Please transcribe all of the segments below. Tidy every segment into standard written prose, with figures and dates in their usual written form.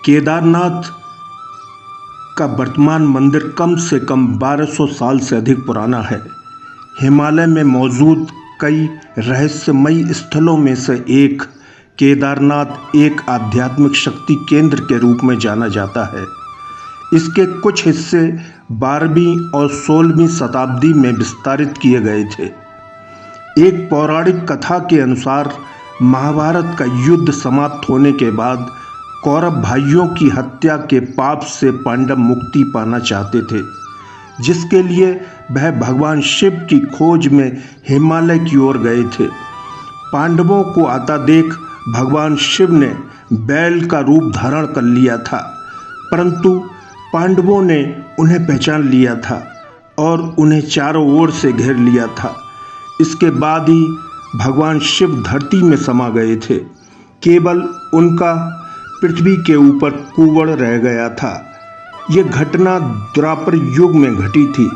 केदारनाथ का वर्तमान मंदिर कम से कम 1200 साल से अधिक पुराना है। हिमालय में मौजूद कई रहस्यमयी स्थलों में से एक केदारनाथ एक आध्यात्मिक शक्ति केंद्र के रूप में जाना जाता है। इसके कुछ हिस्से 12वीं और 16वीं शताब्दी में विस्तारित किए गए थे। एक पौराणिक कथा के अनुसार महाभारत का युद्ध समाप्त होने के बाद कौरव भाइयों की हत्या के पाप से पांडव मुक्ति पाना चाहते थे, जिसके लिए वह भगवान शिव की खोज में हिमालय की ओर गए थे। पांडवों को आता देख भगवान शिव ने बैल का रूप धारण कर लिया था, परंतु पांडवों ने उन्हें पहचान लिया था और उन्हें चारों ओर से घेर लिया था। इसके बाद ही भगवान शिव धरती में समा गए थे। केवल उनका पृथ्वी के ऊपर कुंवड़ रह गया था। ये घटना द्वापर युग में घटी थी।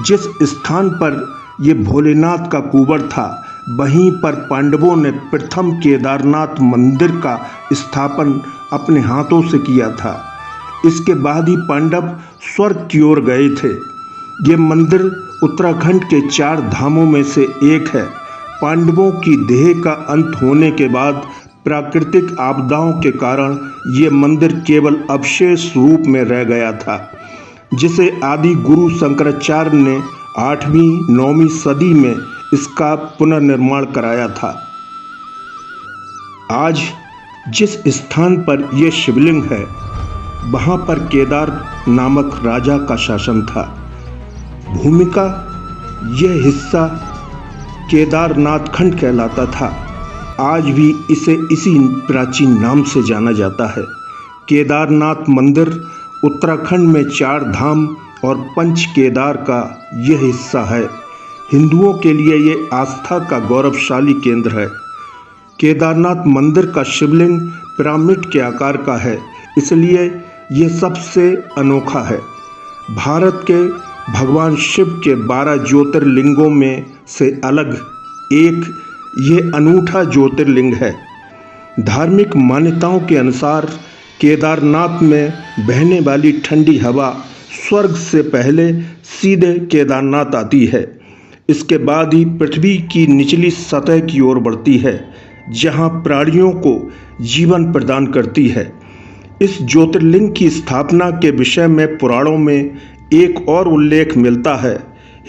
जिस स्थान पर ये भोलेनाथ का कुंवड़ था, वहीं पर पांडवों ने प्रथम केदारनाथ मंदिर का स्थापन अपने हाथों से किया था। इसके बाद ही पांडव स्वर्ग की ओर गए थे। ये मंदिर उत्तराखंड के 4 धामों में से एक है। पांडवों की देह का अंत होने के बाद प्राकृतिक आपदाओं के कारण ये मंदिर केवल अवशेष रूप में रह गया था, जिसे आदि गुरु शंकराचार्य ने 8वीं-9वीं सदी में इसका पुनर्निर्माण कराया था। आज जिस स्थान पर यह शिवलिंग है, वहाँ पर केदार नामक राजा का शासन था। भूमि का यह हिस्सा केदारनाथ खंड कहलाता था। आज भी इसे इसी प्राचीन नाम से जाना जाता है। केदारनाथ मंदिर उत्तराखंड में 4 धाम और पंच केदार का यह हिस्सा है। हिंदुओं के लिए ये आस्था का गौरवशाली केंद्र है। केदारनाथ मंदिर का शिवलिंग पिरामिड के आकार का है, इसलिए ये सबसे अनोखा है। भारत के भगवान शिव के 12 ज्योतिर्लिंगों में से अलग एक ये अनूठा ज्योतिर्लिंग है। धार्मिक मान्यताओं के अनुसार केदारनाथ में बहने वाली ठंडी हवा स्वर्ग से पहले सीधे केदारनाथ आती है। इसके बाद ही पृथ्वी की निचली सतह की ओर बढ़ती है, जहां प्राणियों को जीवन प्रदान करती है। इस ज्योतिर्लिंग की स्थापना के विषय में पुराणों में एक और उल्लेख मिलता है।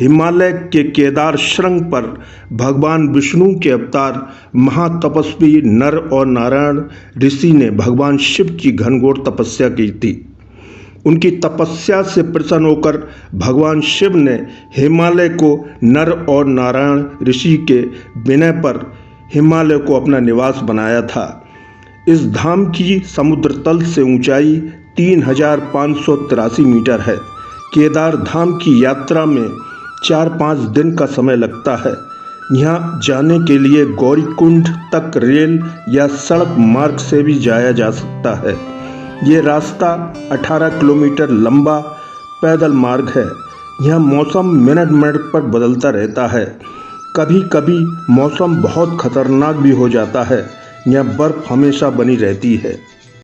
हिमालय के केदार शृंग पर भगवान विष्णु के अवतार महातपस्वी नर और नारायण ऋषि ने भगवान शिव की घनघोर तपस्या की थी। उनकी तपस्या से प्रसन्न होकर भगवान शिव ने हिमालय को नर और नारायण ऋषि के विनय पर हिमालय को अपना निवास बनाया था। इस धाम की समुद्र तल से ऊंचाई 3583 मीटर है। केदार धाम की यात्रा में 4-5 दिन का समय लगता है। यहाँ जाने के लिए गौरीकुंड तक रेल या सड़क मार्ग से भी जाया जा सकता है। ये रास्ता 18 किलोमीटर लंबा पैदल मार्ग है। यहाँ मौसम मिनट पर बदलता रहता है। कभी कभी मौसम बहुत खतरनाक भी हो जाता है। यहाँ बर्फ हमेशा बनी रहती है।